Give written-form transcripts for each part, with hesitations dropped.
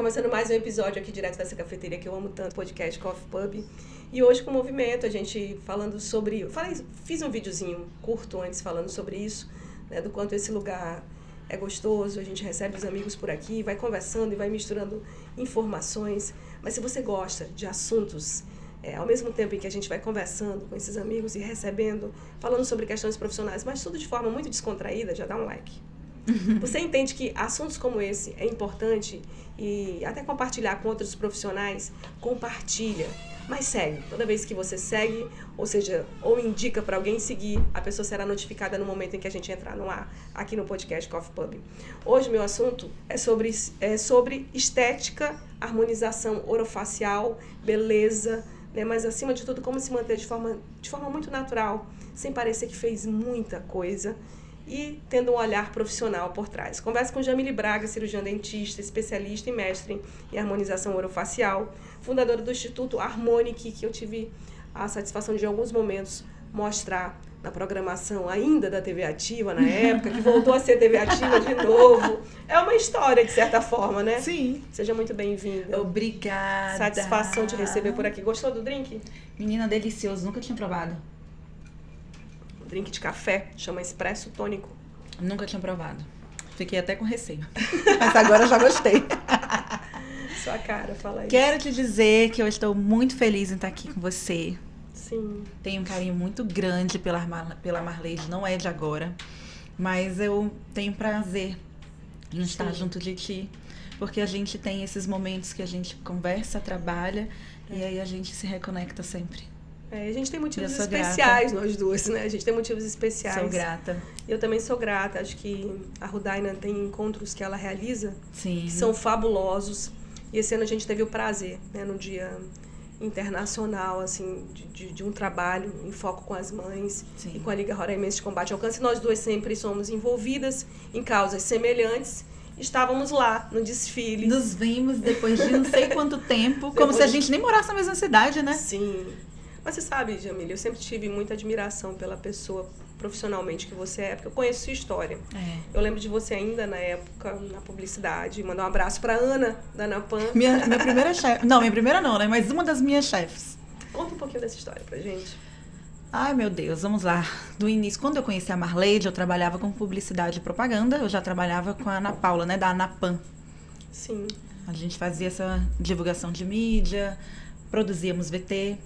começando mais um episódio aqui direto dessa cafeteria que eu amo tanto, podcast Coffee Pub. E hoje com o movimento, a gente falando sobre... Fiz um videozinho curto antes falando sobre isso, né, do quanto esse lugar é gostoso, a gente recebe os amigos por aqui, vai conversando e vai misturando informações. Mas se você gosta de assuntos, ao mesmo tempo em que a gente vai conversando com esses amigos e recebendo, falando sobre questões profissionais, mas tudo de forma muito descontraída, já dá um like. Você entende que assuntos como esse é importante e até compartilhar com outros profissionais, compartilha. Mas segue. Toda vez que você segue, ou seja, ou indica para alguém seguir, a pessoa será notificada no momento em que a gente entrar no ar, aqui no podcast Coffee Pub. Hoje, meu assunto é sobre estética, harmonização orofacial, beleza, né? Mas, acima de tudo, como se manter de forma muito natural, sem parecer que fez muita coisa e tendo um olhar profissional por trás. Converso com Jamile Braga, cirurgiã dentista, especialista e mestre em harmonização orofacial, fundadora do Instituto Harmonic, que eu tive a satisfação de, em alguns momentos, mostrar na programação ainda da TV Ativa, na época, que voltou a ser TV Ativa de novo. É uma história, de certa forma, né? Sim. Seja muito bem-vinda. Obrigada. Satisfação de receber por aqui. Gostou do drink? Menina, delicioso. Nunca tinha provado. Drink de café, chama Espresso Tônico. Nunca tinha provado. Fiquei até com receio. Mas agora já gostei. Sua cara, fala aí. Quero te dizer que eu estou muito feliz em estar aqui com você. Sim. Tenho um carinho muito grande pela Marleide, não é de agora. Mas eu tenho prazer em estar junto de ti. Porque a gente tem esses momentos que a gente conversa, trabalha e aí a gente se reconecta sempre. A gente tem motivos especiais, grata. Nós duas, né? A gente tem motivos especiais. Sou grata. Eu também sou grata. Acho que a Rudaina tem encontros que ela realiza, sim, que são fabulosos. E esse ano a gente teve o prazer, né, no Dia Internacional, assim, de um trabalho em foco com as mães, sim, e com a Liga Roraimense de Combate ao Câncer. Nós duas sempre somos envolvidas em causas semelhantes. Estávamos lá no desfile. Nos vimos depois de não sei quanto tempo, como se a gente nem morasse na mesma cidade, né? Sim. Mas você sabe, Jamile, eu sempre tive muita admiração pela pessoa profissionalmente que você é, porque eu conheço sua história. Eu lembro de você ainda na época, na publicidade, mandar um abraço pra Ana, da Napan. Minha primeira chefe. Não, minha primeira não, né? Mas uma das minhas chefes. Conta um pouquinho dessa história pra gente. Ai, meu Deus, vamos lá. Do início, quando eu conheci a Marleide, eu trabalhava com publicidade e propaganda. Eu já trabalhava com a Ana Paula, né? Da Anapan. Sim. A gente fazia essa divulgação de mídia, produzíamos VT.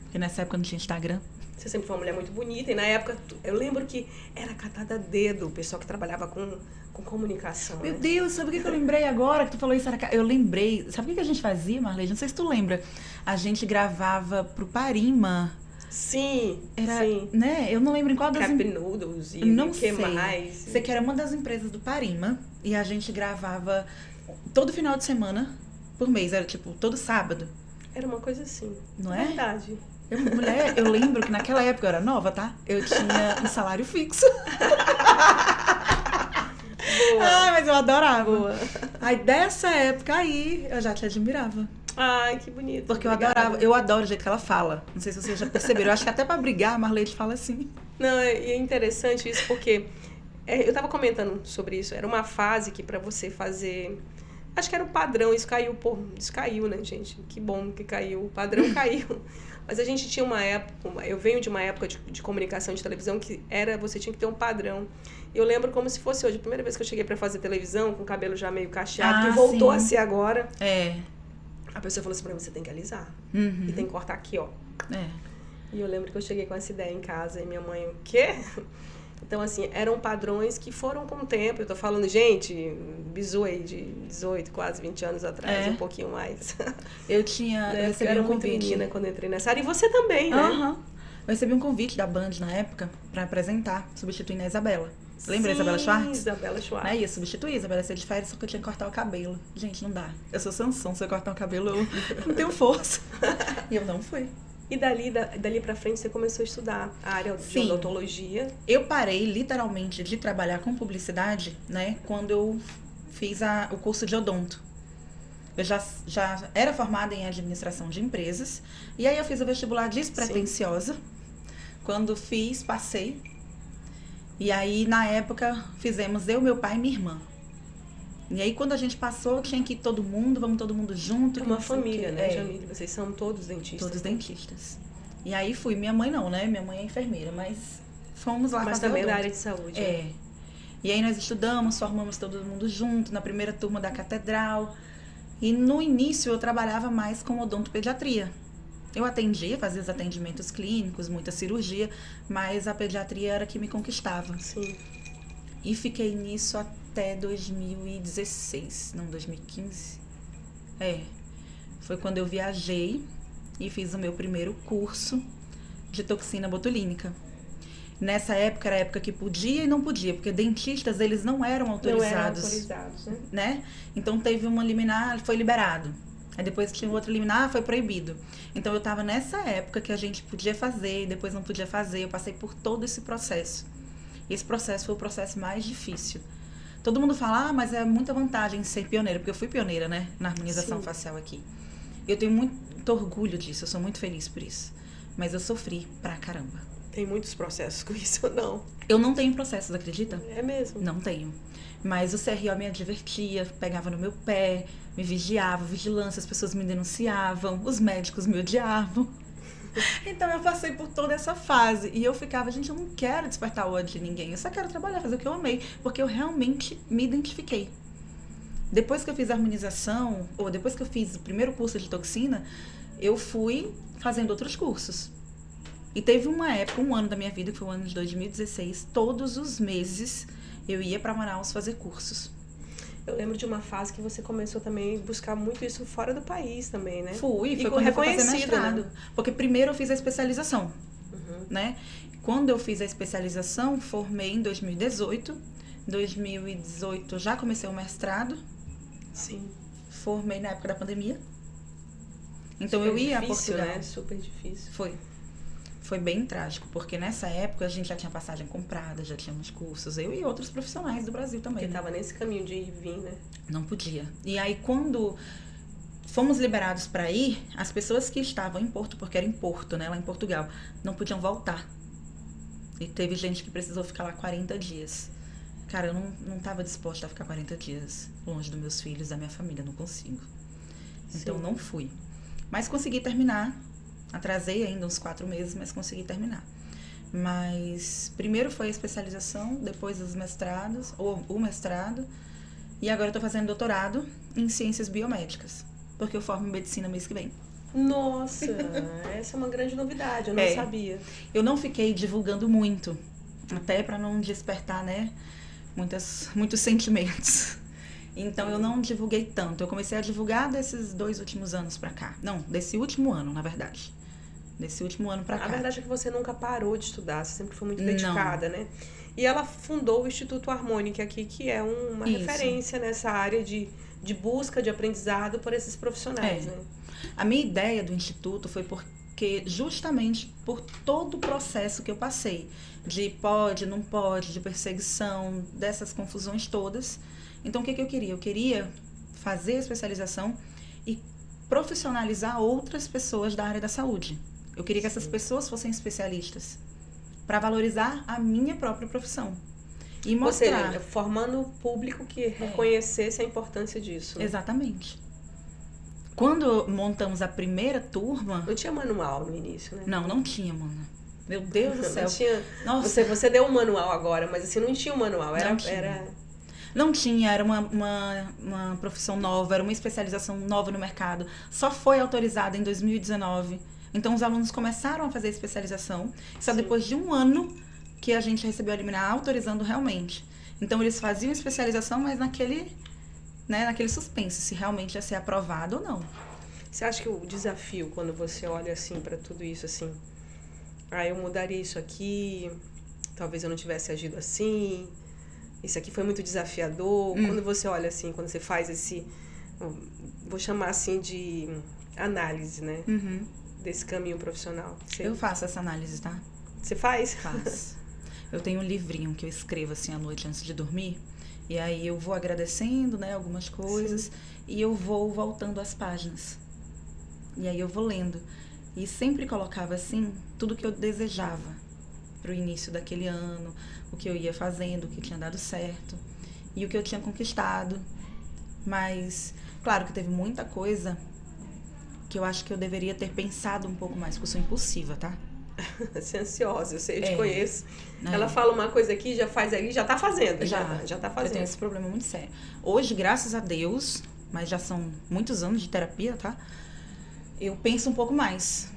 Porque nessa época não tinha Instagram. Você sempre foi uma mulher muito bonita. E na época, eu lembro que era catada a dedo o pessoal que trabalhava com comunicação. Meu né? Deus, sabe o que eu lembrei agora que tu falou isso? Eu lembrei. Sabe o que a gente fazia, Marleide? Não sei se tu lembra. A gente gravava pro Parima. Sim, era, sim. Né? Eu não lembro em qual das... Cup Noodles e não o que sei. mais. Sei que era uma das empresas do Parima. E a gente gravava todo final de semana por mês. Era tipo, todo sábado. Era uma coisa assim. Não é? Verdade. Mulher, eu lembro que naquela época, eu era nova, tá? Eu tinha um salário fixo. Boa. Ai, mas eu adorava. Boa. Aí dessa época aí, eu já te admirava. Ai, que bonito. Porque obrigada. eu adoro o jeito que ela fala. Não sei se vocês já perceberam. Eu acho que até pra brigar, a Marleide fala assim. Não, é interessante isso porque eu tava comentando sobre isso. Era uma fase que pra você fazer... Acho que era o padrão, isso caiu, né, gente? Que bom que caiu, o padrão caiu. Mas a gente tinha uma época, eu venho de uma época de comunicação de televisão que você tinha que ter um padrão. Eu lembro como se fosse hoje, a primeira vez que eu cheguei pra fazer televisão, com o cabelo já meio cacheado, que voltou a ser agora. A pessoa falou assim pra mim, você tem que alisar. E tem que cortar aqui, ó. E eu lembro que eu cheguei com essa ideia em casa e minha mãe, o quê? Então, assim, eram padrões que foram com o tempo. Eu tô falando, gente, bizu aí de 18, quase 20 anos atrás, um pouquinho mais. Eu recebi um convite. Muito menina quando entrei nessa área. E você também, né? Eu recebi um convite da Band na época pra apresentar, substituindo a Isabela. Lembra a Isabela Schwartz? Isabela Schwartz. Ia substituir, Isabela ia de férias, só que eu tinha que cortar o cabelo. Gente, não dá. Eu sou Sansão, se eu cortar o cabelo, eu não tenho força. E eu não fui. E dali pra frente você começou a estudar a área de odontologia? Eu parei, literalmente, de trabalhar com publicidade, né? Quando eu fiz o curso de odonto. Eu já era formada em administração de empresas. E aí eu fiz o vestibular despretensiosa. Quando fiz, passei. E aí, na época, fizemos eu, meu pai e minha irmã. E aí, quando a gente passou, tinha que ir todo mundo, vamos todo mundo junto. É uma família, né, Jamile? Vocês são todos dentistas. Todos dentistas. E aí fui, minha mãe não, né? Minha mãe é enfermeira, mas fomos lá fazer também odonto. da área de saúde. É. E aí nós estudamos, formamos todo mundo junto, na primeira turma da catedral. E no início eu trabalhava mais com odontopediatria. Eu atendia, fazia os atendimentos clínicos, muita cirurgia, mas a pediatria era que me conquistava. Sim. E fiquei nisso até 2016, não, 2015. Foi quando eu viajei e fiz o meu primeiro curso de toxina botulínica. Nessa época, era a época que podia e não podia, porque dentistas, eles não eram autorizados. Não eram autorizados, né? Então, teve uma liminar, foi liberado. Aí depois tinha outra liminar, foi proibido. Então, eu estava nessa época que a gente podia fazer e depois não podia fazer. Eu passei por todo esse processo. E esse processo foi o processo mais difícil. Todo mundo fala, mas é muita vantagem ser pioneira, porque eu fui pioneira, né? Na harmonização Sim. facial aqui. Eu tenho muito orgulho disso, eu sou muito feliz por isso. Mas eu sofri pra caramba. Tem muitos processos com isso ou não? Eu não tenho processos, acredita? É mesmo? Não tenho. Mas o CRO me advertia, pegava no meu pé, me vigiava, vigilância, as pessoas me denunciavam, os médicos me odiavam. Então eu passei por toda essa fase e eu ficava, gente, eu não quero despertar o ódio de ninguém, eu só quero trabalhar, fazer o que eu amei, porque eu realmente me identifiquei. Depois que eu fiz a harmonização, ou depois que eu fiz o primeiro curso de toxina, eu fui fazendo outros cursos. E teve uma época, um ano da minha vida, que foi o ano de 2016, todos os meses eu ia para Manaus fazer cursos. Eu lembro de uma fase que você começou também a buscar muito isso fora do país também, né? Foi E quando eu fui fazer reconhecido, mestrado. né? Porque primeiro eu fiz a especialização, Uhum. né? Quando eu fiz a especialização, formei em 2018. 2018 já comecei o mestrado. Sim. Formei na época da pandemia. Então Super eu ia a difícil, Portugal. né? Super difícil. Foi bem trágico, porque nessa época a gente já tinha passagem comprada, já tínhamos cursos, eu e outros profissionais do Brasil também. Porque tava nesse caminho de ir e vir, né? Não podia. E aí quando fomos liberados para ir, as pessoas que estavam em Porto, porque era em Porto, né, lá em Portugal, não podiam voltar. E teve gente que precisou ficar lá 40 dias. Cara, eu não estava disposta a ficar 40 dias longe dos meus filhos, da minha família, não consigo. Então Sim. não fui. Mas consegui terminar. Atrasei ainda uns 4 meses, mas consegui terminar. Mas primeiro foi a especialização, depois os mestrados, ou o mestrado. E agora eu tô fazendo doutorado em ciências biomédicas, porque eu formo em medicina mês que vem. Nossa, essa é uma grande novidade, eu não sabia. Eu não fiquei divulgando muito, até para não despertar, né, muitos sentimentos. Então eu não divulguei tanto. Eu comecei a divulgar desses 2 últimos anos pra cá. Não, desse último ano, na verdade. Desse último ano pra cá. A verdade é que você nunca parou de estudar, você sempre foi muito dedicada, né? E ela fundou o Instituto Harmônica aqui, que é uma referência nessa área de busca de aprendizado por esses profissionais, né? A minha ideia do Instituto foi porque justamente por todo o processo que eu passei, de pode, não pode, de perseguição, dessas confusões todas. Então, o que eu queria? Eu queria fazer a especialização e profissionalizar outras pessoas da área da saúde. Eu queria que essas pessoas fossem especialistas para valorizar a minha própria profissão. E mostrar... Ou seja, formando o público que reconhecesse a importância disso. Né? Exatamente. Quando montamos a primeira turma... Não tinha manual no início, né? Não tinha, mano. Meu Deus do céu. Não tinha... Nossa. Você deu um manual agora, mas assim, não tinha um manual. Não tinha, era uma profissão nova, era uma especialização nova no mercado. Só foi autorizada em 2019. Então, os alunos começaram a fazer a especialização. Só depois de 1 ano que a gente recebeu a liminar autorizando realmente. Então, eles faziam a especialização, mas naquele suspense, se realmente ia ser aprovado ou não. Você acha que o desafio, quando você olha assim para tudo isso, assim, eu mudaria isso aqui, talvez eu não tivesse agido assim, isso aqui foi muito desafiador. Quando você olha assim, quando você faz esse, vou chamar assim de análise, né? Desse caminho profissional. Eu faço essa análise, tá? Você faz? Faço. Eu tenho um livrinho que eu escrevo assim à noite antes de dormir. E aí eu vou agradecendo, né, algumas coisas. E eu vou voltando às páginas. E aí eu vou lendo. E sempre colocava assim tudo que eu desejava pro início daquele ano. O que eu ia fazendo, o que tinha dado certo. E o que eu tinha conquistado. Mas, claro que teve muita coisa que eu acho que eu deveria ter pensado um pouco mais, porque eu sou impulsiva, tá? Você é ansiosa, eu sei, eu te É. conheço. É. Ela fala uma coisa aqui, já faz ali, já tá fazendo. Já tá Eu fazendo. tenho esse problema muito sério. Hoje, graças a Deus, mas já são muitos anos de terapia, tá? Eu penso um pouco mais.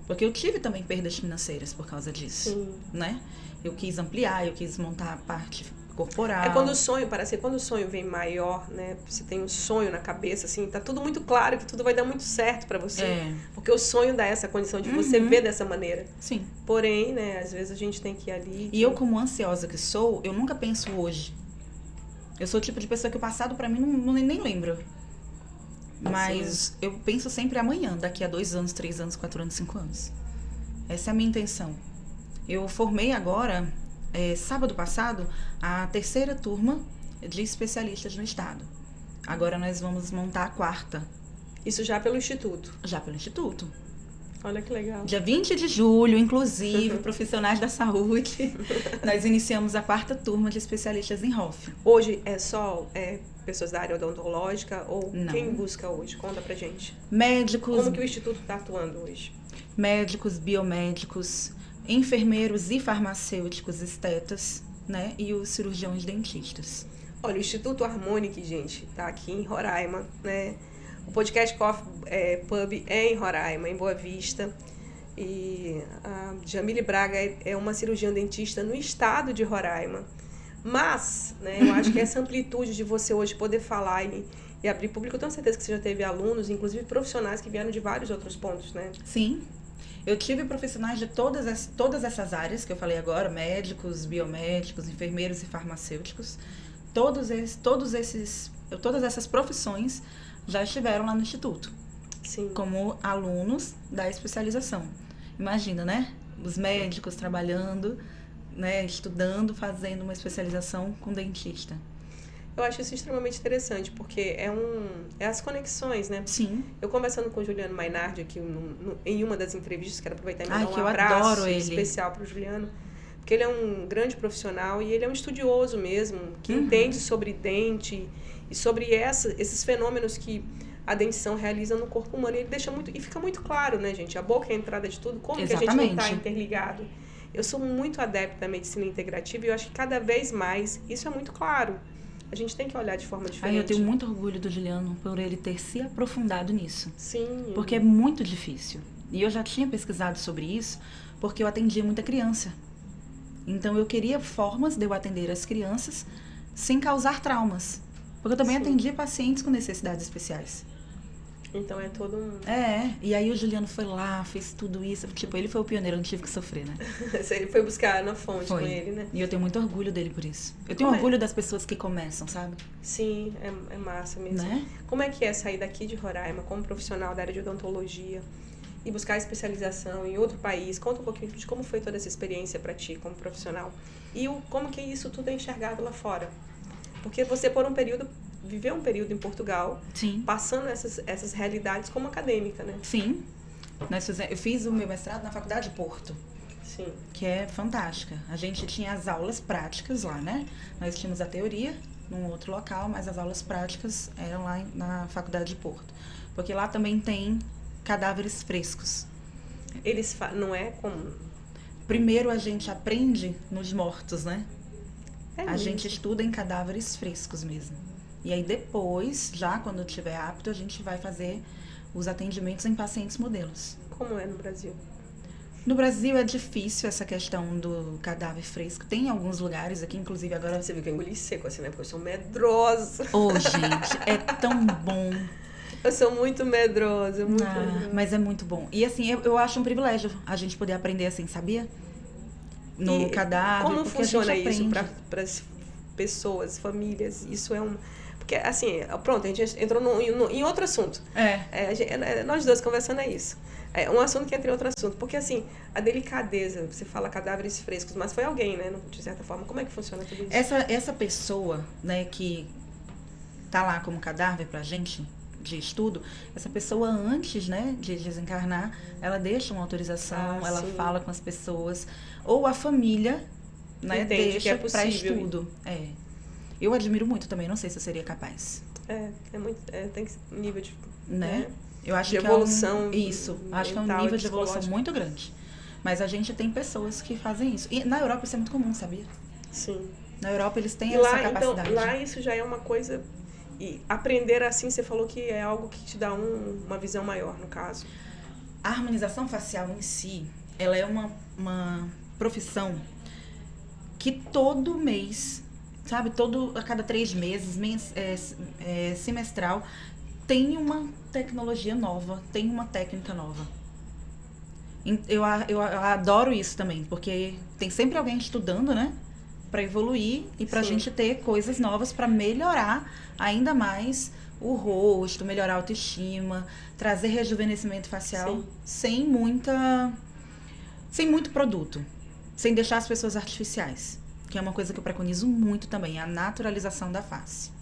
Porque eu tive também perdas financeiras por causa disso, Sim. né? Eu quis ampliar, eu quis montar a parte corporal. É quando o sonho, parece que quando o sonho vem maior, né? Você tem um sonho na cabeça, assim, tá tudo muito claro que tudo vai dar muito certo pra você. É. Porque o sonho dá essa condição de você ver dessa maneira. Sim. Porém, né, às vezes a gente tem que ir ali. E eu, como ansiosa que sou, eu nunca penso hoje. Eu sou o tipo de pessoa que o passado pra mim nem lembro. Mas eu penso sempre amanhã, daqui a 2 anos, 3 anos, 4 anos, 5 anos. Essa é a minha intenção. Eu formei agora, sábado passado, a 3ª turma de especialistas no estado. Agora nós vamos montar a 4ª. Isso já pelo Instituto. Já pelo Instituto. Olha que legal. Dia 20 de julho, inclusive, profissionais da saúde, nós iniciamos a 4ª turma de especialistas em ROF. Hoje é só pessoas da área odontológica ou Não. quem busca hoje? Conta pra gente. Médicos, Como que o Instituto está atuando hoje? médicos, biomédicos, enfermeiros e farmacêuticos, estetas, né? E os cirurgiões dentistas. Olha, o Instituto Harmonic, gente, tá aqui em Roraima, né? O podcast Coffee Pub é em Roraima, em Boa Vista. E a Jamile Braga é uma cirurgiã dentista no estado de Roraima. Mas, né, eu acho que essa amplitude de você hoje poder falar e abrir público, eu tenho certeza que você já teve alunos, inclusive profissionais que vieram de vários outros pontos, né? Sim. Eu tive profissionais de todas essas áreas que eu falei agora, médicos, biomédicos, enfermeiros e farmacêuticos. Todas essas profissões já estiveram lá no Instituto, Sim. como alunos da especialização. Imagina, né? Os médicos trabalhando, né? Estudando, fazendo uma especialização com dentista. Eu acho isso extremamente interessante, porque é as conexões, né? Sim. Eu conversando com o Juliano Mainardi aqui em uma das entrevistas, quero aproveitar e mandar que um eu abraço adoro ele. especial para o Juliano, porque ele é um grande profissional e ele é um estudioso mesmo, que entende sobre dente e sobre esses fenômenos que a dentição realiza no corpo humano. E ele deixa muito, e fica muito claro, né, gente? A boca é a entrada de tudo, como que a gente não está interligado. Eu sou muito adepta da medicina integrativa e eu acho que cada vez mais isso é muito claro. A gente tem que olhar de forma diferente. Eu tenho muito orgulho do Juliano por ele ter se aprofundado nisso. Sim. Porque é muito difícil. E eu já tinha pesquisado sobre isso porque eu atendia muita criança. Então eu queria formas de eu atender as crianças sem causar traumas. Porque eu também atendia pacientes com necessidades especiais. Então é todo um... E aí o Juliano foi lá, fez tudo isso. Tipo, ele foi o pioneiro, eu não tive que sofrer, né? Ele foi buscar na fonte com ele, né? E eu tenho muito orgulho dele por isso. Eu tenho orgulho das pessoas que começam, sabe? Sim, é massa mesmo. Né? Como é que é sair daqui de Roraima como profissional da área de odontologia e buscar especialização em outro país? Conta um pouquinho de como foi toda essa experiência para ti como profissional. E como que isso tudo é enxergado lá fora. Porque você, viveu um período em Portugal, Sim. passando essas realidades como acadêmica, né? Sim. Eu fiz o meu mestrado na Faculdade de Porto. Sim. Que é fantástica. A gente tinha as aulas práticas lá, né? Nós tínhamos a teoria num outro local, mas as aulas práticas eram lá na Faculdade de Porto. Porque lá também tem cadáveres frescos. Não é como... Primeiro a gente aprende nos mortos, né? A mesmo. gente estuda em cadáveres frescos mesmo. E aí depois, já quando estiver apto, a gente vai fazer os atendimentos em pacientes modelos. Como é no Brasil? No Brasil é difícil essa questão do cadáver fresco. Tem alguns lugares aqui, inclusive agora... Você viu que eu engoli seco assim, né? Porque eu sou medrosa. Gente, é tão bom. Eu sou muito medrosa, muito medrosa. Mas é muito bom. E assim, eu acho um privilégio a gente poder aprender assim, sabia? No cadáver. Como funciona isso para as pessoas, famílias? Isso é um... Porque, assim, pronto, a gente entrou em outro assunto. Nós dois conversando é isso. É um assunto que entra em outro assunto. Porque, assim, a delicadeza, você fala cadáveres frescos, mas foi alguém, né? De certa forma. Como é que funciona tudo isso? Essa pessoa, né, que tá lá como cadáver pra gente, de estudo, essa pessoa antes, né, de desencarnar, ela deixa uma autorização, ela fala com as pessoas, ou a família, né, deixa para estudo. Eu admiro muito também, não sei se eu seria capaz. Tem que um nível de... Né? Eu acho de que evolução. Isso. Acho que é um mental nível e de evolução psicológica. muito grande. Mas a gente tem pessoas que fazem isso. E na Europa isso é muito comum, sabia? Sim. Na Europa eles têm E essa lá, capacidade. então, lá isso já é uma coisa... E aprender assim, você falou que é algo que te dá uma visão maior, no caso. A harmonização facial em si, ela é uma profissão que todo mês, sabe, a cada 3 meses, semestral, tem uma tecnologia nova, tem uma técnica nova. Eu adoro isso também, porque tem sempre alguém estudando, né, para evoluir e para a Sim. gente ter coisas novas para melhorar ainda mais o rosto, melhorar a autoestima, trazer rejuvenescimento facial sem muito produto, sem deixar as pessoas artificiais, que é uma coisa que eu preconizo muito também, a naturalização da face.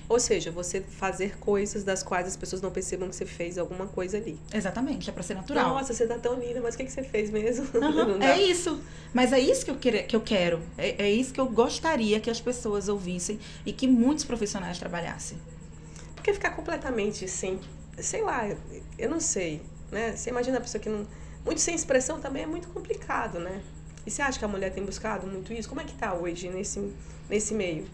Ou seja, você fazer coisas das quais as pessoas não percebam que você fez alguma coisa ali. Exatamente, é pra ser natural. Nossa, você tá tão linda, mas o que você fez mesmo? Uhum, é isso. Mas é isso que eu quero. É isso que eu gostaria que as pessoas ouvissem e que muitos profissionais trabalhassem. Porque ficar completamente sem... Sei lá, eu não sei, né? Você imagina a pessoa que não... Muito sem expressão também é muito complicado, né? E você acha que a mulher tem buscado muito isso? Como é que tá hoje nesse meio?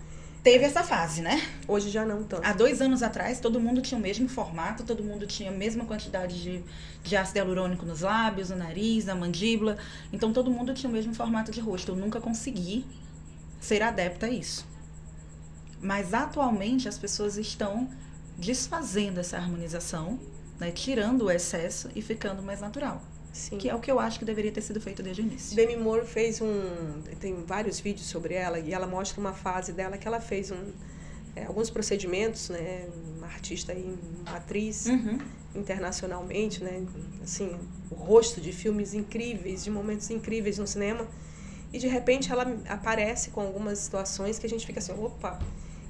Teve essa fase, né? Hoje já não tanto. Há 2 anos atrás, todo mundo tinha o mesmo formato, todo mundo tinha a mesma quantidade de ácido hialurônico nos lábios, no nariz, na mandíbula. Então, todo mundo tinha o mesmo formato de rosto. Eu nunca consegui ser adepta a isso. Mas, atualmente, as pessoas estão desfazendo essa harmonização, né? Tirando o excesso e ficando mais natural. Sim. Que é o que eu acho que deveria ter sido feito desde o início. Demi Moore fez tem vários vídeos sobre ela e ela mostra uma fase dela que ela fez alguns procedimentos, né? Uma artista aí, uma atriz internacionalmente, né? Assim, o rosto de filmes incríveis, de momentos incríveis no cinema. E de repente ela aparece com algumas situações que a gente fica assim, opa!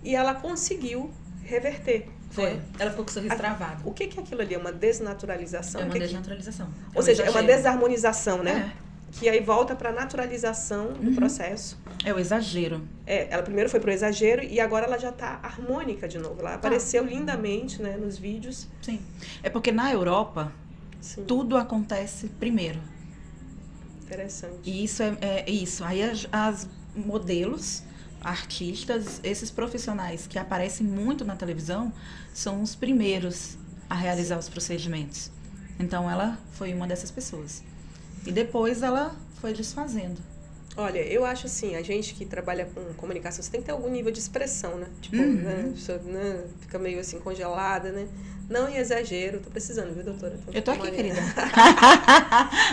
E ela conseguiu reverter. Foi. Ela ficou com o sorriso travado. O que é aquilo ali? É uma desnaturalização? É uma desnaturalização. Ou seja, é uma desarmonização, né? Que aí volta para a naturalização do processo. É o exagero. Ela primeiro foi pro exagero e agora ela já tá harmônica de novo. Ela apareceu lindamente, né, nos vídeos. Sim. É porque na Europa, tudo acontece primeiro. Interessante. E isso é isso. Aí as modelos, artistas, esses profissionais que aparecem muito na televisão, são os primeiros a realizar os procedimentos. Então, ela foi uma dessas pessoas. E depois ela foi desfazendo. Olha, eu acho assim, a gente que trabalha com comunicação, você tem que ter algum nível de expressão, né? Tipo, né, a pessoa, né, fica meio assim congelada, né? Não em exagero, tô precisando, viu, doutora? Eu tô aqui, querida.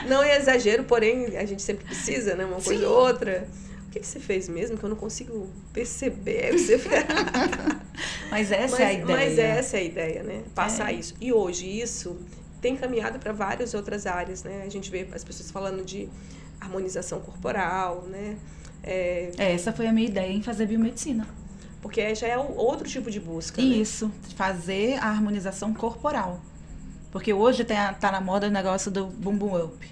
Não em exagero, porém, a gente sempre precisa, né? Uma coisa ou outra. O que você fez mesmo que eu não consigo perceber? Mas essa é a ideia. Mas essa é a ideia, né? Passar isso. E hoje isso tem caminhado para várias outras áreas, né? A gente vê as pessoas falando de harmonização corporal, né? Essa foi a minha ideia em fazer biomedicina. Porque já é outro tipo de busca, Isso, né? Fazer a harmonização corporal. Porque hoje tá na moda o negócio do bumbum up,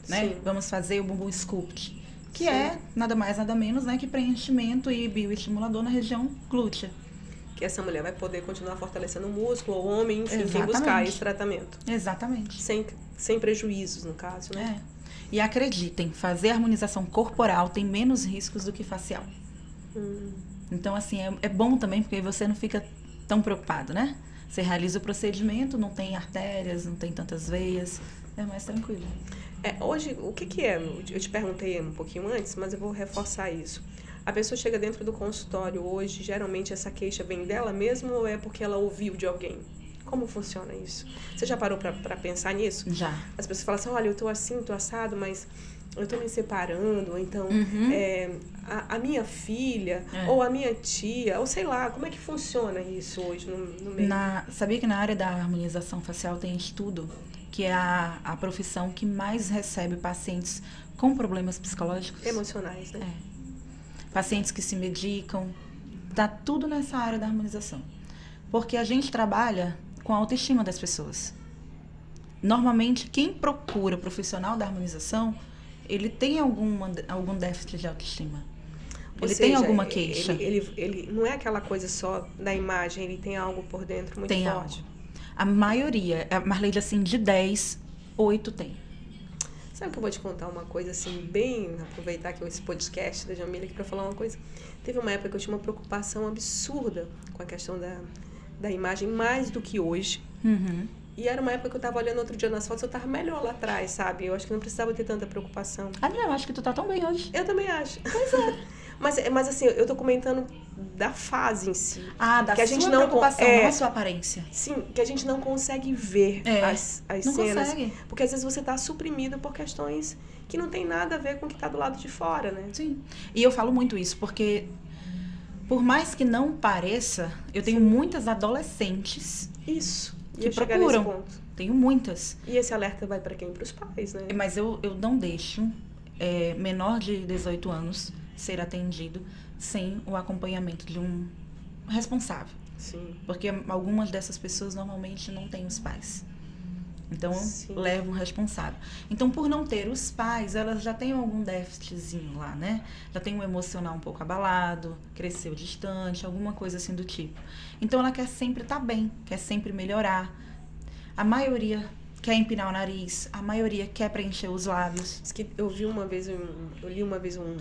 né? Sim. Vamos fazer o bumbum sculpt. Que é nada mais, nada menos, né, que preenchimento e bioestimulador na região glútea. Que essa mulher vai poder continuar fortalecendo o músculo, ou o homem, enfim, quem buscar esse tratamento. Exatamente. Sem prejuízos, no caso, né? E acreditem, fazer harmonização corporal tem menos riscos do que facial. Então, assim, é bom também, porque você não fica tão preocupado, né? Você realiza o procedimento, não tem artérias, não tem tantas veias, é mais tranquilo. Hoje, o que é? Eu te perguntei um pouquinho antes, mas eu vou reforçar isso. A pessoa chega dentro do consultório hoje, geralmente essa queixa vem dela mesmo ou é porque ela ouviu de alguém? Como funciona isso? Você já parou para pensar nisso? Já. As pessoas falam assim, olha, eu tô assim, tô assado, mas eu tô me separando, ou então a minha filha, ou a minha tia, ou sei lá, como é que funciona isso hoje no meio? Sabia que na área da harmonização facial tem estudo que é a profissão que mais recebe pacientes com problemas psicológicos. Emocionais, né? Pacientes que se medicam, tá tudo nessa área da harmonização. Porque a gente trabalha com a autoestima das pessoas. Normalmente, quem procura profissional da harmonização, ele tem algum déficit de autoestima. Ele tem alguma queixa. Ele não é aquela coisa só da imagem, ele tem algo por dentro muito forte. Algo. A maioria, a Marleide, assim, de 10, 8 tem. Sabe que eu vou te contar uma coisa, assim, bem... Aproveitar que esse podcast da Jamília aqui pra falar uma coisa. Teve uma época que eu tinha uma preocupação absurda com a questão da imagem, mais do que hoje. Uhum. E era uma época que eu tava olhando outro dia nas fotos, eu tava melhor lá atrás, sabe? Eu acho que não precisava ter tanta preocupação. Ah, não, eu acho que tu tá tão bem hoje. Eu também acho. Pois é. Mas assim, eu tô comentando da fase em si. Ah, da que a sua gente não preocupação, não a sua aparência. Sim, que a gente não consegue ver as não cenas. Consegue. Porque às vezes você tá suprimido por questões que não tem nada a ver com o que tá do lado de fora, né? Sim. E eu falo muito isso, porque por mais que não pareça, eu tenho muitas adolescentes isso que procuram. Nesse ponto. Tenho muitas. E esse alerta vai para quem? Para os pais, né? Mas eu não deixo menor de 18 anos ser atendido sem o acompanhamento de um responsável. Sim. Porque algumas dessas pessoas normalmente não têm os pais. Então, levam um responsável. Então, por não ter os pais, elas já têm algum déficitzinho lá, né? Já tem um emocional um pouco abalado, cresceu distante, alguma coisa assim do tipo. Então, ela quer sempre estar bem, quer sempre melhorar. A maioria quer empinar o nariz, a maioria quer preencher os lábios. Eu li uma vez um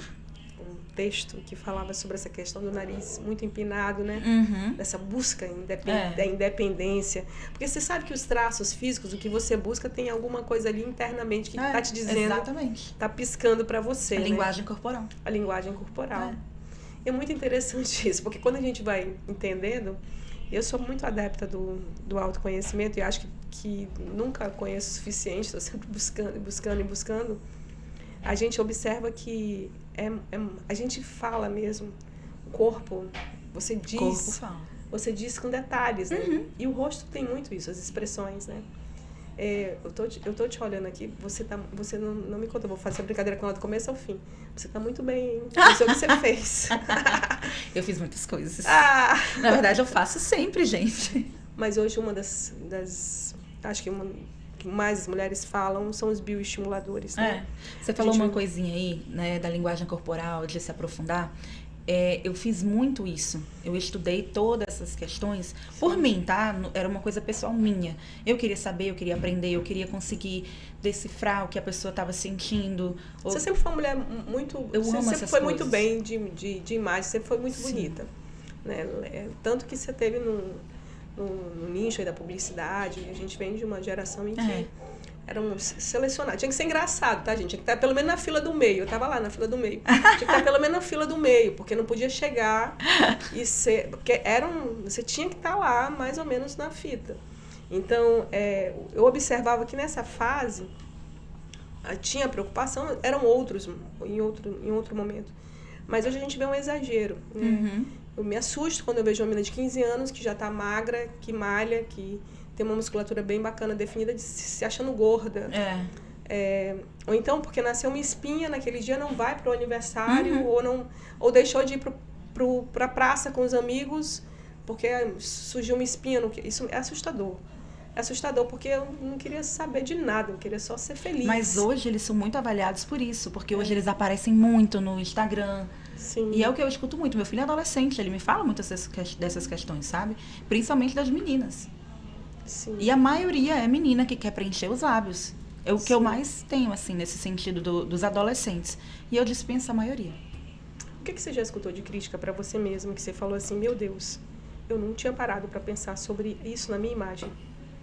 texto que falava sobre essa questão do nariz muito empinado, né? Uhum. Dessa busca da independência. Porque você sabe que os traços físicos, o que você busca, tem alguma coisa ali internamente que tá te dizendo. Exatamente. Tá piscando para você, A linguagem corporal. A linguagem corporal. É muito interessante isso, porque quando a gente vai entendendo, eu sou muito adepta do autoconhecimento e acho que nunca conheço o suficiente, estou sempre buscando. A gente observa que a gente fala mesmo, o corpo, você diz com detalhes, né? Uhum. E o rosto tem muito isso, as expressões, né? Eu tô te olhando aqui, você não me conta, eu vou fazer a brincadeira com ela do começo ao fim. Você tá muito bem, hein? Não sei o que você fez. Eu fiz muitas coisas. Na verdade, eu faço sempre, gente. Mas hoje uma das acho que que mais as mulheres falam são os bioestimuladores, né? Você falou uma coisinha aí, né, da linguagem corporal, de se aprofundar. Eu fiz muito isso. Eu estudei todas essas questões por mim, tá? Era uma coisa pessoal minha. Eu queria saber, eu queria aprender, eu queria conseguir decifrar o que a pessoa estava sentindo. Você sempre foi uma mulher muito... Eu amo essas coisas. Você sempre foi muito bem de imagem, sempre foi muito bonita. Né? Tanto que você teve no nicho aí da publicidade, a gente vem de uma geração em que eram selecionados. Tinha que ser engraçado, tá, gente? Tinha que estar pelo menos na fila do meio. Eu tava lá na fila do meio. Tinha que estar pelo menos na fila do meio, porque não podia chegar e ser... Porque você tinha que estar lá, mais ou menos, na fita. Então, eu observava que nessa fase tinha preocupação, eram outros em outro momento. Mas hoje a gente vê um exagero, né? Uhum. Eu me assusto quando eu vejo uma menina de 15 anos que já tá magra, que malha, que tem uma musculatura bem bacana, definida, de se achando gorda. Ou então porque nasceu uma espinha naquele dia, não vai pro aniversário, ou deixou de ir pra praça com os amigos porque surgiu uma espinha. Isso é assustador. É assustador porque eu não queria saber de nada, eu queria só ser feliz. Mas hoje eles são muito avaliados por isso, porque hoje eles aparecem muito no Instagram. Sim. E é o que eu escuto muito. Meu filho é adolescente, ele me fala muito dessas questões, sabe? Principalmente das meninas. Sim. E a maioria é menina que quer preencher os lábios. É o que eu mais tenho, assim, nesse sentido dos adolescentes. E eu dispenso a maioria. O que você já escutou de crítica pra você mesmo, que você falou assim, meu Deus, eu não tinha parado pra pensar sobre isso na minha imagem?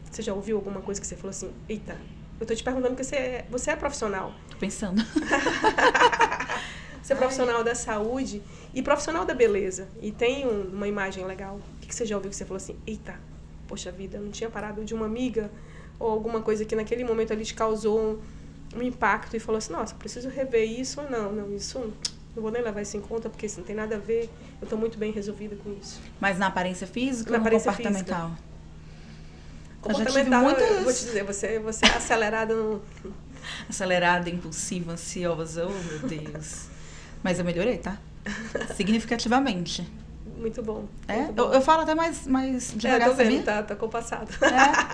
Você já ouviu alguma coisa que você falou assim, eita, eu tô te perguntando porque você é profissional. Tô pensando. Você é profissional da saúde e profissional da beleza. E tem uma imagem legal. O que você já ouviu que você falou assim, eita, poxa vida, eu não tinha parado de uma amiga ou alguma coisa que naquele momento ali te causou um impacto e falou assim, nossa, preciso rever isso ou não, isso não vou nem levar isso em conta porque isso não tem nada a ver, eu tô muito bem resolvida com isso. Mas na aparência física ou no comportamental? Comportamental, eu vou te dizer, você é acelerada no... Acelerada, impulsiva, ansiosa, oh meu Deus. Mas eu melhorei, tá? Significativamente. Muito bom. É? Muito bom. Eu falo até mais devagar, tô vendo, sabia? tá compassado.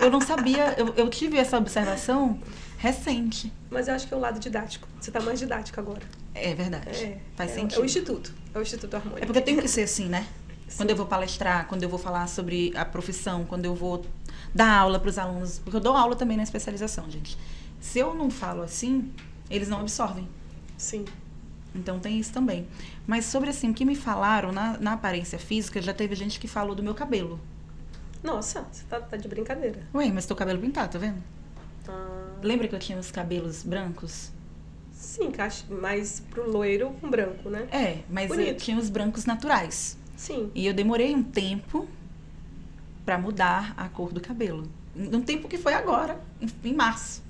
Eu não sabia, eu tive essa observação recente. Mas eu acho que é o lado didático. Você tá mais didático agora. É verdade. Faz sentido. É o Instituto. É o Instituto Harmônico. É porque tem que ser assim, né? Sim. Quando eu vou palestrar, quando eu vou falar sobre a profissão, quando eu vou dar aula para os alunos, porque eu dou aula também na especialização, gente. Se eu não falo assim, eles não absorvem. Sim. Então tem isso também. Mas sobre assim, o que me falaram na aparência física, já teve gente que falou do meu cabelo. Nossa, você tá de brincadeira. Ué, mas teu cabelo pintado, tá vendo? Ah, Lembra que eu tinha os cabelos brancos? sim, mais pro loiro com branco, né? É, mas eu Bonito. tinha os brancos naturais. Sim. E eu demorei um tempo pra mudar a cor do cabelo. Um tempo que foi agora, em março.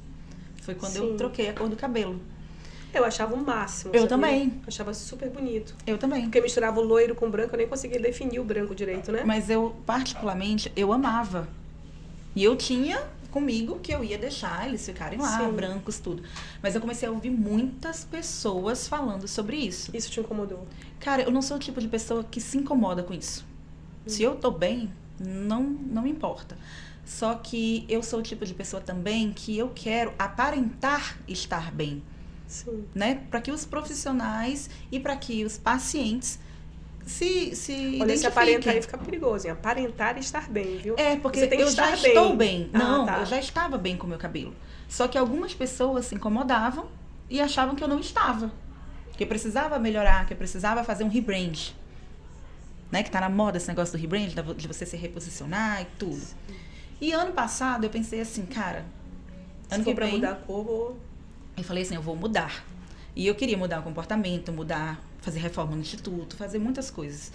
Foi quando eu Sim. troquei a cor do cabelo. Eu achava o máximo. Eu sabia? também. Eu achava super bonito. Eu também. Porque misturava o loiro com o branco, eu nem conseguia definir o branco direito, né? Mas eu, particularmente, eu amava. E eu tinha comigo que eu ia deixar eles ficarem lá, Sim. brancos, tudo. Mas eu comecei a ouvir muitas pessoas falando sobre isso. Isso te incomodou? Cara, eu não sou o tipo de pessoa que se incomoda com isso. Se eu tô bem, não me importa. Só que eu sou o tipo de pessoa também que eu quero aparentar estar bem, Sim. né? Para que os profissionais e para que os pacientes se Olha, esse aparentar identifiquem. aí fica perigoso, hein? Aparentar e estar bem, viu? É, porque Você tem que eu já estar estou bem. Ah, Não, tá. eu já estava bem com o meu cabelo. Só que algumas pessoas se incomodavam e achavam que eu não estava. Que eu precisava melhorar, que eu precisava fazer um rebrand. Né? Que tá na moda esse negócio do rebrand, de você se reposicionar e tudo. E ano passado eu pensei assim, cara, Se ano for que pra vem... mudar a cor, Eu falei assim, eu vou mudar. E eu queria mudar o comportamento, fazer reforma no instituto, fazer muitas coisas.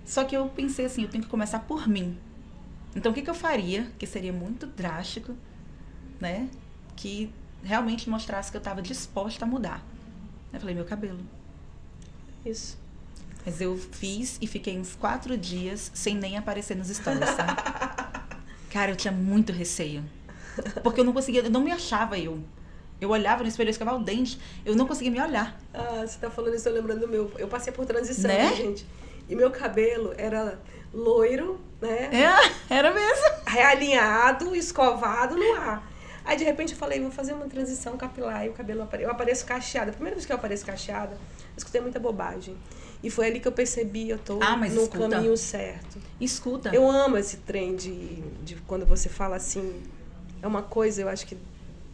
Só que eu pensei assim, eu tenho que começar por mim. Então, o que eu faria, que seria muito drástico, né? Que realmente mostrasse que eu estava disposta a mudar. Eu falei, meu cabelo. isso. Mas eu fiz e fiquei uns 4 dias sem nem aparecer nos stories, tá? Cara, eu tinha muito receio. Porque eu não conseguia, eu não me achava eu. Eu olhava no espelho, eu escovava o dente, eu não conseguia me olhar. Ah, você tá falando isso, eu lembrando do meu. Eu passei por transição, Né? gente. E meu cabelo era loiro, né? Era mesmo. Realinhado, escovado no ar. Aí, de repente, eu falei, vou fazer uma transição capilar e o cabelo eu apareço cacheada. A primeira vez que eu apareço cacheada, eu escutei muita bobagem. E foi ali que eu percebi, eu tô mas no escuta. caminho certo. Escuta. Eu amo esse trem de quando você fala assim, é uma coisa, eu acho que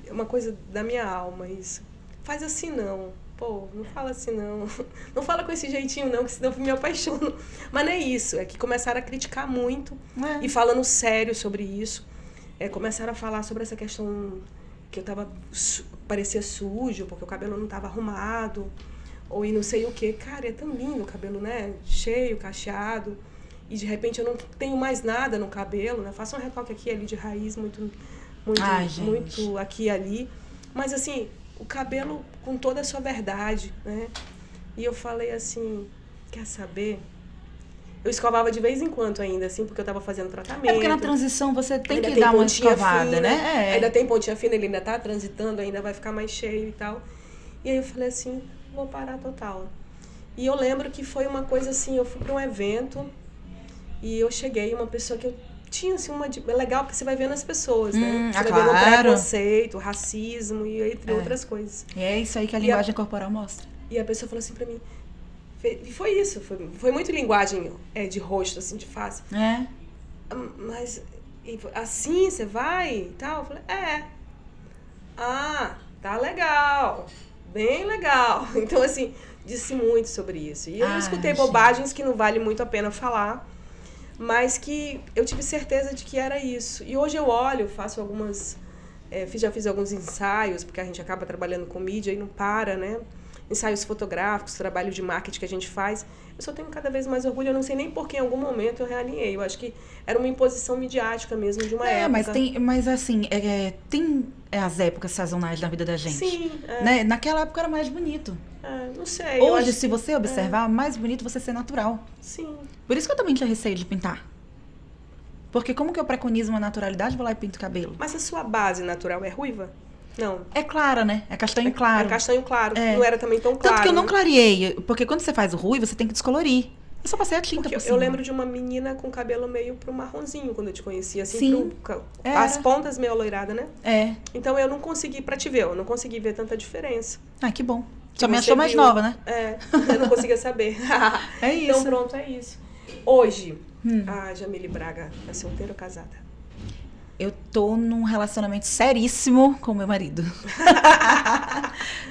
é uma coisa da minha alma isso. Faz assim não. Pô, não fala assim não. Não fala com esse jeitinho não, que senão eu me apaixono. Mas não é isso, é que começaram a criticar muito e falando sério sobre isso. Começaram a falar sobre essa questão que eu parecia sujo, porque o cabelo não estava arrumado, ou e não sei o que. Cara, é tão lindo o cabelo, né? Cheio, cacheado. E de repente eu não tenho mais nada no cabelo, né? Faço um retoque aqui e ali de raiz, muito aqui e ali. Mas assim, o cabelo com toda a sua verdade, né? E eu falei assim, quer saber? Eu escovava de vez em quando ainda, assim, porque eu tava fazendo tratamento. É porque na transição você tem ainda que dar uma pontinha escovada, fina, né? Ainda tem pontinha fina, ele ainda tá transitando, ainda vai ficar mais cheio e tal. E aí eu falei assim, vou parar total. E eu lembro que foi uma coisa assim, eu fui pra um evento e eu cheguei, uma pessoa que eu tinha assim é legal porque você vai vendo as pessoas, né? Você vai vendo o preconceito, o racismo e entre outras coisas. E é isso aí que a linguagem corporal mostra. E a pessoa falou assim pra mim, e foi isso, foi muito linguagem de rosto, assim, de face. Mas assim você vai e tal? Eu falei, tá legal, bem legal. Então, assim, disse muito sobre isso. E eu escutei bobagens que não vale muito a pena falar, mas que eu tive certeza de que era isso. E hoje eu olho, faço já fiz alguns ensaios, porque a gente acaba trabalhando com mídia e não para, né? Ensaios fotográficos, trabalho de marketing que a gente faz. Eu só tenho cada vez mais orgulho, eu não sei nem por que em algum momento eu realinhei. Eu acho que era uma imposição midiática mesmo de uma época. Mas assim, tem as épocas sazonais na vida da gente. Sim. Né? Naquela época era mais bonito. Não sei. Hoje, se você observar, mais bonito você ser natural. Sim. Por isso que eu também tinha receio de pintar. Porque como que eu preconizo uma naturalidade, vou lá e pinto o cabelo? Mas a sua base natural é ruiva? Não. É clara, né? É castanho claro. É castanho claro. Não era também tão claro. Tanto que eu não clareei. Porque quando você faz o ruivo, você tem que descolorir. Eu só passei a tinta Porque por cima. eu lembro de uma menina com cabelo meio pro marronzinho, quando eu te conheci, assim, Sim, as pontas meio aloirada, né? É. Então eu não consegui, pra te ver, eu não consegui ver tanta diferença. Ah, que bom. Que Só me você achou mais viu. nova, né? Eu não conseguia saber. É isso. Então pronto, é isso. Hoje, a Jamile Braga é solteira ou casada? Eu tô num relacionamento seríssimo com meu marido.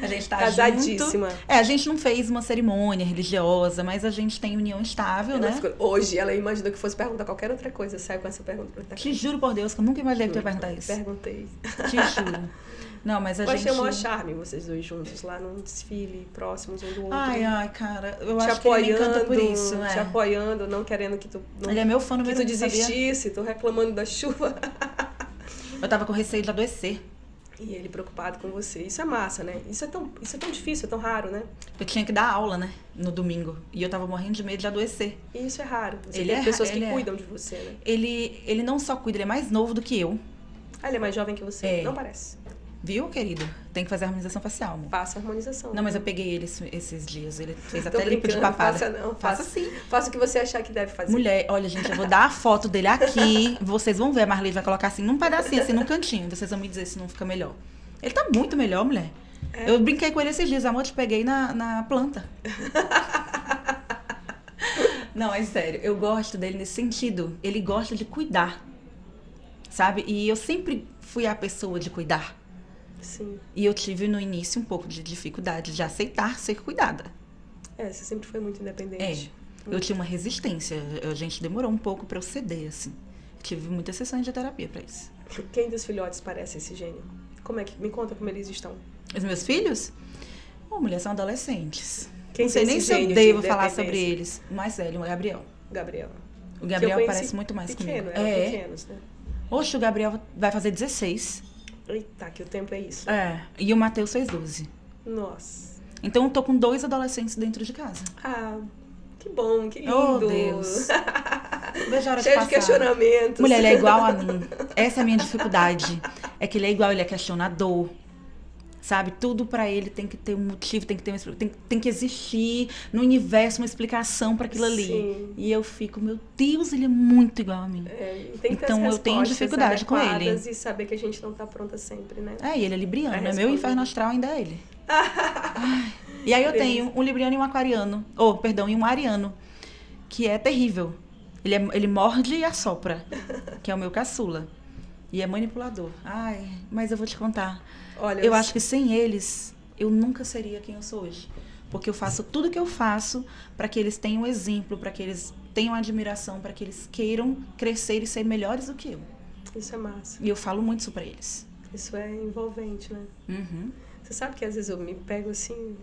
A gente tá Casadíssima. junto. A gente não fez uma cerimônia religiosa, mas a gente tem união estável, né? Hoje, ela imaginou que fosse perguntar qualquer outra coisa. Saiu com essa pergunta. Te juro por Deus que eu nunca imaginei que tu ia perguntar isso. Perguntei. Te juro. Não, mas a eu gente... achei o maior charme vocês dois juntos, lá num desfile, próximos um do outro. Ai, cara, eu te acho que ele me encanta por isso, né? Te apoiando, não querendo que tu... Ele é meu fã que número tu desistisse, tu reclamando da chuva. Eu tava com receio de adoecer. E ele preocupado com você. Isso é massa, né? Isso é tão difícil, é tão raro, né? Eu tinha que dar aula, né? No domingo. E eu tava morrendo de medo de adoecer. E isso é raro. Você Ele tem pessoas que cuidam de você, né? Ele não só cuida, ele é mais novo do que eu. Ah, ele é mais jovem que você? Não parece. Viu, querido? Tem que fazer a harmonização facial, amor. Faça a harmonização. Não, mas eu peguei ele esses dias. Ele fez Tô até limpo de papada. Faça não. Faça sim. Faça o que você achar que deve fazer. Mulher, olha, gente, eu vou dar a foto dele aqui. Vocês vão ver. A Marlene vai colocar assim, num pedacinho, assim, num cantinho. Vocês vão me dizer se não fica melhor. Ele tá muito melhor, mulher. Eu brinquei com ele esses dias. Amor, eu te peguei na planta. Não, é sério. Eu gosto dele nesse sentido. Ele gosta de cuidar. Sabe? E eu sempre fui a pessoa de cuidar. Sim. E eu tive no início um pouco de dificuldade de aceitar ser cuidada. Você sempre foi muito independente. Eu tinha uma resistência. A gente demorou um pouco pra eu ceder, assim. Tive muitas sessões de terapia pra isso. Quem dos filhotes parece esse gênio? Me conta como eles estão. Os meus filhos? Mulher, são adolescentes. Quem não sei tem nem esse se eu gênio devo de falar sobre independência? eles. O mais velho, o Gabriel. Gabriel. O Gabriel Que eu parece muito mais pequeno, comigo. Eram pequenos, né? Oxe, o Gabriel vai fazer 16. Eita, que o tempo é isso. E o Matheus fez 12. Nossa. Então eu tô com 2 adolescentes dentro de casa. Ah, que bom, que lindo. Oh, Deus. Veja a hora Cheio de de passar. questionamentos. Mulher, ele é igual a mim. Essa é a minha dificuldade. É que ele é igual, ele é questionador. Sabe? Tudo pra ele tem que ter um motivo, tem que ter tem que existir no universo uma explicação pra aquilo ali. Sim. E eu fico, meu Deus, ele é muito igual a mim. E tem que ter Então as eu tenho respostas dificuldade com ele. adequadas e saber que a gente não tá pronta sempre, né? E ele é libriano, né? Meu responder. inferno astral ainda é ele. Ai. E aí eu tenho um libriano e um aquariano. E um ariano. Que é terrível. Ele morde e assopra. Que é o meu caçula. E é manipulador. Ai, mas eu vou te contar. Olha, Eu acho que sem eles, eu nunca seria quem eu sou hoje. Porque eu faço tudo que eu faço para que eles tenham exemplo, para que eles tenham admiração, para que eles queiram crescer e ser melhores do que eu. Isso é massa. E eu falo muito isso para eles. Isso é envolvente, né? Uhum. Você sabe que às vezes eu me pego assim...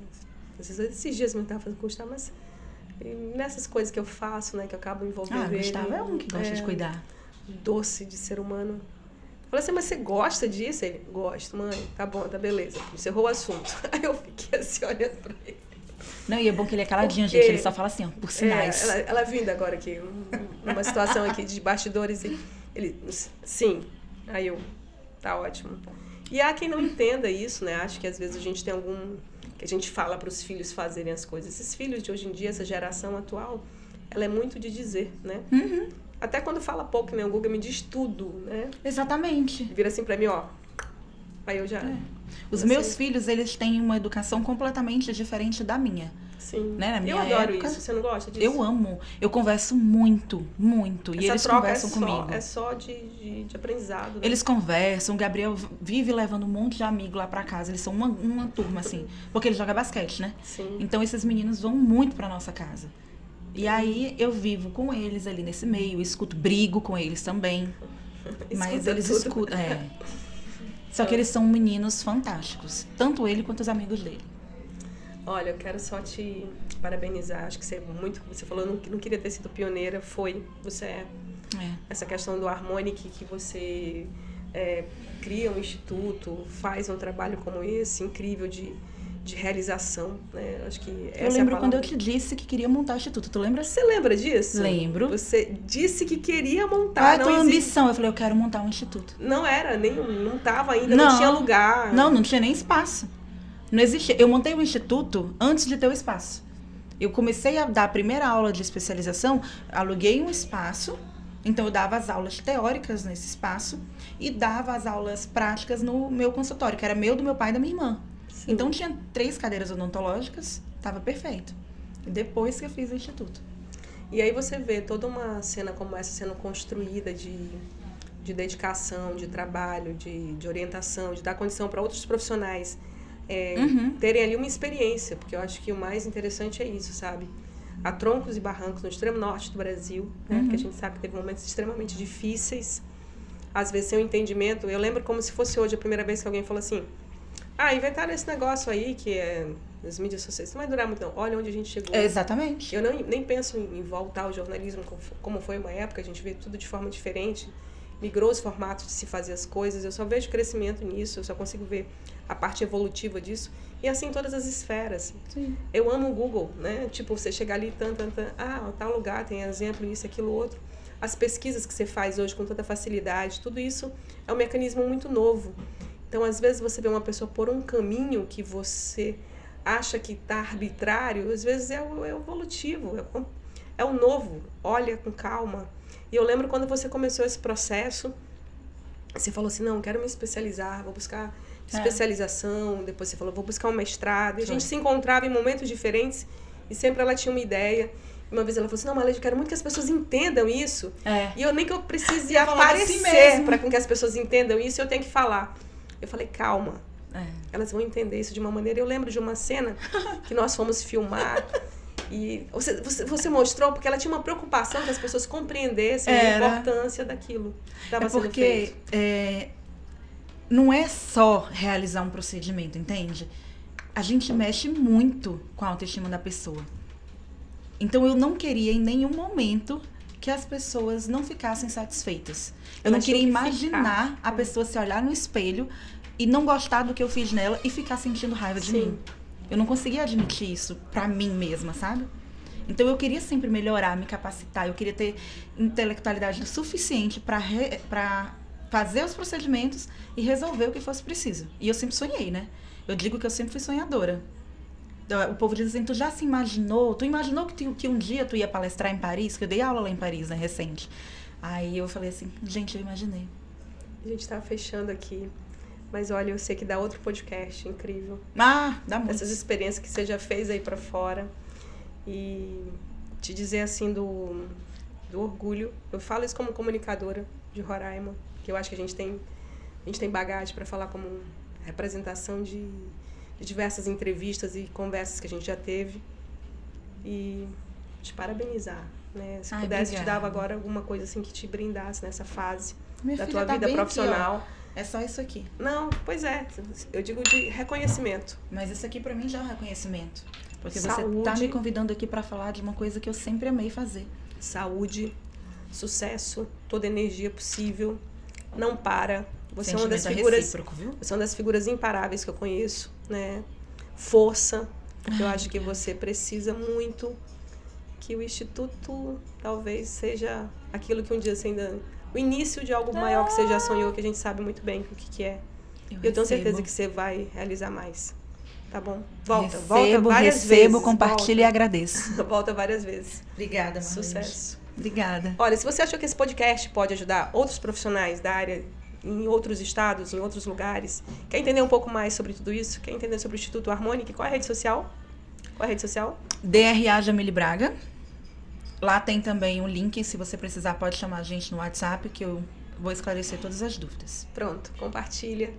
Às vezes esses dias eu estava fazendo com o Gustavo, mas... nessas coisas que eu faço, né? Que eu acabo envolvendo ele. Gustavo é um que gosta de cuidar. Doce de ser humano. Falei assim, mas você gosta disso? Ele, gosto, mãe. Tá bom, tá beleza. Encerrou o assunto. Aí eu fiquei assim, olhando pra ele. Não, e é bom que ele é caladinho, gente. Ele só fala assim, ó, por sinais. Ela vindo agora aqui, numa situação aqui de bastidores, e ele, sim. Aí eu, tá ótimo. E há quem não entenda isso, né? Acho que às vezes a gente tem que a gente fala para os filhos fazerem as coisas. Esses filhos de hoje em dia, essa geração atual, ela é muito de dizer, né? Uhum. Até quando fala pouco, né? O Guga me diz tudo, né? Exatamente. Vira assim pra mim, ó. Aí eu já... Os meus filhos, eles têm uma educação completamente diferente da minha. Sim. Né? Na minha eu adoro época, isso. Você não gosta disso? Eu amo. Eu converso muito, muito. Essa e eles troca conversam comigo. É só de aprendizado. Né? Eles conversam. O Gabriel vive levando um monte de amigo lá pra casa. Eles são uma turma, assim. Porque ele joga basquete, né? Sim. Então, esses meninos vão muito pra nossa casa. E aí, eu vivo com eles ali nesse meio. Brigo com eles também. Mas eles escutam. Só que eles são meninos fantásticos. Tanto ele quanto os amigos dele. Olha, eu quero só te parabenizar. Acho que você é muito... Você falou que não queria ter sido pioneira. Você é. Essa questão do Harmonic, que você cria um instituto, faz um trabalho como esse, incrível de realização, né? Acho que essa eu lembro é a quando eu te disse que queria montar o instituto. Tu lembra? Você lembra disso? Lembro. Você disse que queria montar. Qual é a tua ambição? Eu falei, eu quero montar um instituto. Não era, não tava ainda, não tinha lugar. Não tinha nem espaço. Não existia. Eu montei o instituto antes de ter o espaço. Eu comecei a dar a primeira aula de especialização, aluguei um espaço, então eu dava as aulas teóricas nesse espaço e dava as aulas práticas no meu consultório, que era meu, do meu pai e da minha irmã. Sim. Então tinha 3 cadeiras odontológicas, estava perfeito. E depois que eu fiz o instituto. E aí você vê toda uma cena como essa sendo construída de dedicação, de trabalho, de orientação, de dar condição para outros profissionais terem ali uma experiência, porque eu acho que o mais interessante é isso, sabe? Há troncos e barrancos no extremo norte do Brasil, né? Porque a gente sabe que teve momentos extremamente difíceis, às vezes sem o entendimento. Eu lembro como se fosse hoje a primeira vez que alguém falou assim, inventaram esse negócio aí que é as mídias sociais, não vai durar muito não, olha onde a gente chegou. Exatamente. Eu nem penso em voltar ao jornalismo como foi uma época, a gente vê tudo de forma diferente, migrou os formatos de se fazer as coisas, eu só vejo crescimento nisso, eu só consigo ver a parte evolutiva disso, e assim todas as esferas. Sim. Eu amo o Google, né? Tipo, você chegar ali, tal lugar tem exemplo, isso, aquilo, outro. As pesquisas que você faz hoje com tanta facilidade, tudo isso é um mecanismo muito novo. Então, às vezes, você vê uma pessoa por um caminho que você acha que está arbitrário, às vezes é o evolutivo, é o novo, olha com calma. E eu lembro quando você começou esse processo, você falou assim, não, quero me especializar, vou buscar especialização, depois você falou, vou buscar um mestrado, e a gente se encontrava em momentos diferentes, e sempre ela tinha uma ideia. E uma vez ela falou assim, não, Marlene, eu quero muito que as pessoas entendam isso, e eu nem que eu precise aparecer assim para que as pessoas entendam isso, eu tenho que falar. Eu falei, calma, elas vão entender isso de uma maneira. Eu lembro de uma cena que nós fomos filmar, e você mostrou, porque ela tinha uma preocupação que as pessoas compreendessem a importância daquilo que estava sendo feito. Não é só realizar um procedimento, entende? A gente mexe muito com a autoestima da pessoa. Então, eu não queria em nenhum momento que as pessoas não ficassem satisfeitas. Eu não queria imaginar a pessoa se olhar no espelho e não gostar do que eu fiz nela e ficar sentindo raiva de mim. Eu não conseguia admitir isso pra mim mesma, sabe? Então, eu queria sempre melhorar, me capacitar. Eu queria ter intelectualidade suficiente pra fazer os procedimentos e resolver o que fosse preciso. E eu sempre sonhei, né? Eu digo que eu sempre fui sonhadora. O povo diz assim, tu já se imaginou? Tu imaginou que um dia tu ia palestrar em Paris? Que eu dei aula lá em Paris, né, recente. Aí eu falei assim, gente, eu imaginei. A gente tá fechando aqui. Mas olha, eu sei que dá outro podcast incrível. Dá muito. Essas experiências que você já fez aí pra fora. E te dizer assim do orgulho. Eu falo isso como comunicadora de Roraima, que eu acho que a gente tem bagagem para falar como representação de diversas entrevistas e conversas que a gente já teve. E te parabenizar, né? Se pudesse, obrigada. Te dava agora alguma coisa assim que te brindasse nessa fase da tua vida profissional. Aqui, é só isso aqui. Não, pois é. Eu digo de reconhecimento. Mas isso aqui pra mim já é um reconhecimento. Porque saúde, você tá me convidando aqui pra falar de uma coisa que eu sempre amei fazer. Saúde, sucesso, toda energia possível. Não para. Você é uma das figuras, viu? Você é uma das figuras imparáveis que eu conheço, né? Força, porque eu acho que você precisa muito, que o Instituto talvez seja aquilo que um dia você ainda... O início de algo maior que você já sonhou, que a gente sabe muito bem o que é. Eu tenho certeza que você vai realizar mais. Tá bom? Volta várias vezes. Compartilho e agradeço. Volta várias vezes. Obrigada, Marlene. Sucesso. Obrigada. Olha, se você achou que esse podcast pode ajudar outros profissionais da área em outros estados, em outros lugares, quer entender um pouco mais sobre tudo isso? Quer entender sobre o Instituto Harmonic? Qual é a rede social? DRA Jamile Braga. Lá tem também um link, se você precisar pode chamar a gente no WhatsApp, que eu vou esclarecer todas as dúvidas. Pronto, compartilha,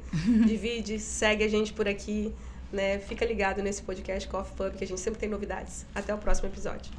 divide, segue a gente por aqui, né? Fica ligado nesse podcast Coffee Pub, que a gente sempre tem novidades. Até o próximo episódio.